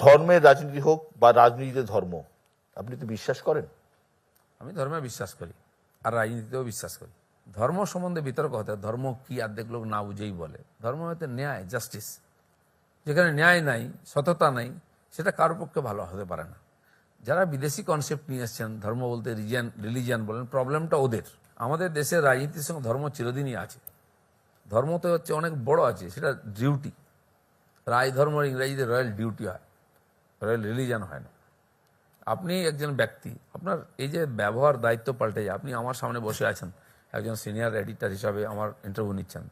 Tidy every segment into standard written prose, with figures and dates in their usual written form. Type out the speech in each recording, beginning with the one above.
ধর্মের রাজনীতি হোক বা রাজনীতিতে ধর্ম, আপনি তো বিশ্বাস করেন? আমি ধর্মে বিশ্বাস করি আর রাজনীতিতেও বিশ্বাস করি। ধর্ম সম্বন্ধে বিতর্ক হতে, ধর্ম কি অর্ধেক লোক না বুঝেই বলে। ধর্ম হতে ন্যায়, জাস্টিস। যেখানে ন্যায় নাই, সততা নাই, সেটা কারোর পক্ষে ভালো হতে পারে না। যারা বিদেশি কনসেপ্ট নিয়ে এসছেন, ধর্ম বলতে রিলিজিয়ান বলেন, প্রবলেমটা ওদের। আমাদের দেশের রাজনীতির সঙ্গে ধর্ম চিরদিনই আছে। ধর্ম তো হচ্ছে অনেক বড় আছে, সেটা ডিউটি। রাজধর্ম ইংরেজিতে রয়্যাল ডিউটি হয়, রয়্যাল রিলিজিয়ান হয় না। আপনি একজন ব্যক্তি, আপনার এই যে ব্যবহার, দায়িত্ব পাল্টে যায়। আপনি আমার সামনে বসে আছেন, একজন সিনিয়র এডিটর হিসাবে আমার ইন্টারভিউ নিচ্ছেন।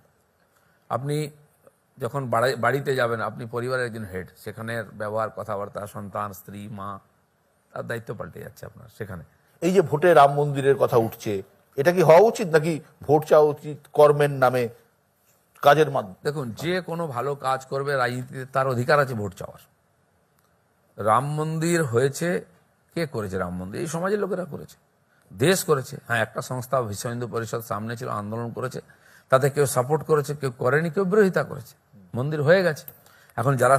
আপনি যখন বাড়িতে যাবেন, আপনি পরিবারের একজন হেড, সেখানের ব্যবহার, কথাবার্তা, সন্তান, স্ত্রী, মা, তার দায়িত্ব পাল্টে যাচ্ছে আপনার সেখানে। এই যে ভোটে রাম মন্দিরের কথা উঠছে, এটা কি হওয়া উচিত, নাকি ভোট চাওয়া উচিত কর্মের নামে, কাজের মাধ্যমে? দেখুন, যে কোনো ভালো কাজ করবে রাজনীতিতে তার অধিকার আছে ভোট চাওয়ার। রাম মন্দির হয়েছে, কে করেছে রাম মন্দির? এই সমাজের লোকেরা করেছে, দেশ করেছে। হ্যাঁ, একটা সংস্থা বিশ্ব হিন্দু পরিষদ সামনে ছিল, আন্দোলন করেছে, তাতে কেউ সাপোর্ট করেছে, কেউ করেনি, কেউ বিরোধিতা করেছে। মন্দির হয়ে গেছে। এখন যারা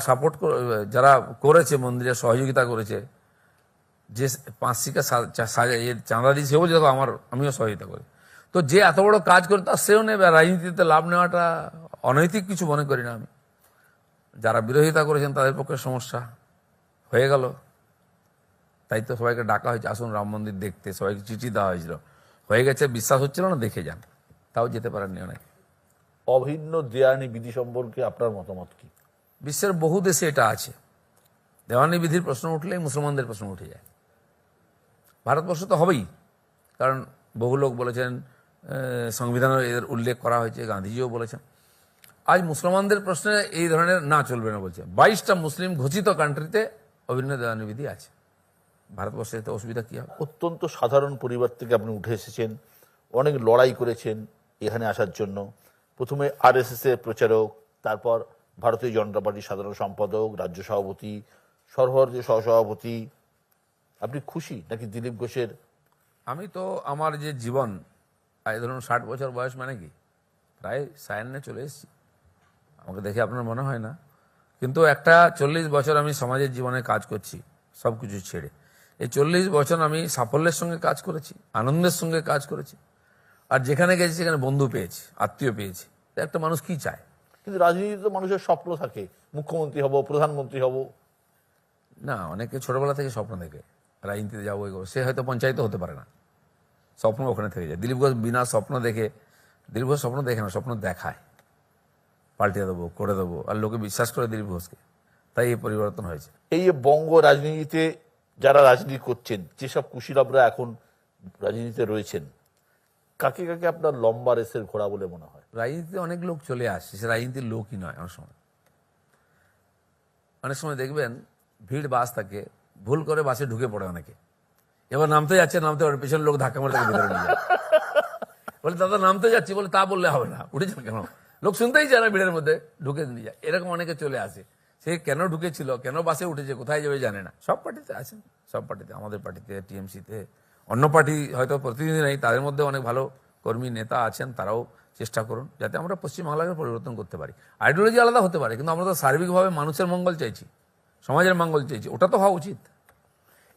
যারা করেছে, মন্দিরে সহযোগিতা করেছে, যে পাঁচশিকা চাঁদা দিয়েছে, সেও দেখো আমিও সহযোগিতা করি। তো যে এত বড় কাজ করে তার সেও নেবে। রাজনীতিতে লাভ নেওয়াটা অনৈতিক কিছু মনে করি না আমি। যারা বিরোধিতা করেছেন তাদের পক্ষে সমস্যা হয়ে গেল, তাই তো সবাইকে ডাকা হয়েছে, আসুন রাম মন্দির দেখতে। সবাইকে চিঠি দেওয়া হয়েছিল, হয়ে গেছে, বিশ্বাস হচ্ছিল না, দেখে যান। তাও যেতে পারেননি অনেকে। অভিন্ন দেওয়ানি বিধি সম্পর্কে আপনার মতামত কি? বিশ্বের বহু দেশে এটা আছে। দেওয়ানি বিধির প্রশ্ন উঠলেই মুসলমানদের প্রশ্ন উঠে যায়। ভারতবর্ষ তো হবেই, কারণ বহু লোক বলেছেন, সংবিধানে এর উল্লেখ করা হয়েছে, গান্ধীজিও বলেছেন। আজ মুসলমানদের প্রশ্নে এই ধরনের না চলবে না বলছে। 22টা মুসলিম ঘোষিত কান্ট্রিতে অভিন্ন দেওয়ানি বিধি আছে। ভারতবর্ষে এতে অসুবিধা কি হবে? অত্যন্ত সাধারণ পরিবার থেকে আপনি উঠে এসেছেন, অনেক লড়াই করেছেন এখানে আসার জন্য। প্রথমে আরএসএস এর প্রচারক, তারপর ভারতীয় জনতা পার্টির সাধারণ সম্পাদক, রাজ্য সভাপতি, সর্বভারতীয় সহসভাপতি। আপনি খুশি নাকি দিলীপ ঘোষের? আমি তো আমার যে জীবন, এই ধরুন 60 বছর বয়স, মানে কি প্রায় 56 চলে এসেছি। আমাকে দেখে আপনার মনে হয় না, কিন্তু একটা 40 বছর আমি সমাজের জীবনে কাজ করছি, সব কিছু ছেড়ে। এই 40 বছর আমি সাফল্যের সঙ্গে কাজ করেছি, আনন্দের সঙ্গে কাজ করেছি। আর যেখানে গেছি সেখানে বন্ধু পেয়েছি, আত্মীয় পেয়েছি। একটা মানুষ কি চায়? কিন্তু রাজনীতিতে মানুষের স্বপ্ন থাকে, মুখ্যমন্ত্রী হব, প্রধানমন্ত্রী হব। না, অনেকে ছোটবেলা থেকে স্বপ্ন দেখে রাজনীতিতে যাবো, সে হয়তো পঞ্চায়েত হতে পারে না, স্বপ্ন ওখানে থেকে যায়। দিলীপ ঘোষ বিনা স্বপ্ন দেখে, দিলীপ ঘোষ স্বপ্ন দেখে না, স্বপ্ন দেখায়, পাল্টে দেবো, করে দেবো, আর লোকে বিশ্বাস করে দিলীপ ঘোষকে, তাই এই পরিবর্তন হয়েছে। এই যে বঙ্গ রাজনীতিতে যারা রাজনীতি করছেন, যেসব কুশীলবরা এখন রাজনীতিতে রয়েছেন, কাকে কাকে আপনার লম্বা রেসের ঘোড়া বলে মনে হয়? রাজনীতিতে অনেক লোক চলে আসছে, সে রাজনীতির লোকই নয়। অনেক সময় দেখবেন ভিড় বাস থাকে, ভুল করে বাসে ঢুকে পড়ে অনেকে। এবার নামতে যাচ্ছে, নামতে পারে, পেছনের লোক ধাক্কা মারে তাকে ভিতরে নিয়ে যায়। বলে দাদা নামতে যাচ্ছি, বলে তা বললে হবে না, উঠেছেন কেন? লোক শুনতেই চায় না, ভিড়ের মধ্যে ঢুকে নিয়ে যায়। এরকম অনেকে চলে আসে। সে কেন ঢুকেছিল, কেন বাসে উঠেছে, কোথায় যাবে জানে না। সব পার্টিতে আছেন, সব পার্টিতে, আমাদের পার্টিতে, টিএমসিতে, অন্য পার্টি হয়তো প্রতিনিধি নেই, তাদের মধ্যে অনেক ভালো কর্মী নেতা আছেন। তারাও চেষ্টা করুন যাতে আমরা পশ্চিমবাংলাকে পরিবর্তন করতে পারি। আইডিওলজি আলাদা হতে পারে, কিন্তু আমরা তো সার্বিকভাবে মানুষের মঙ্গল চাইছি, সমাজের মঙ্গল চাইছি, ওটা তো হওয়া উচিত।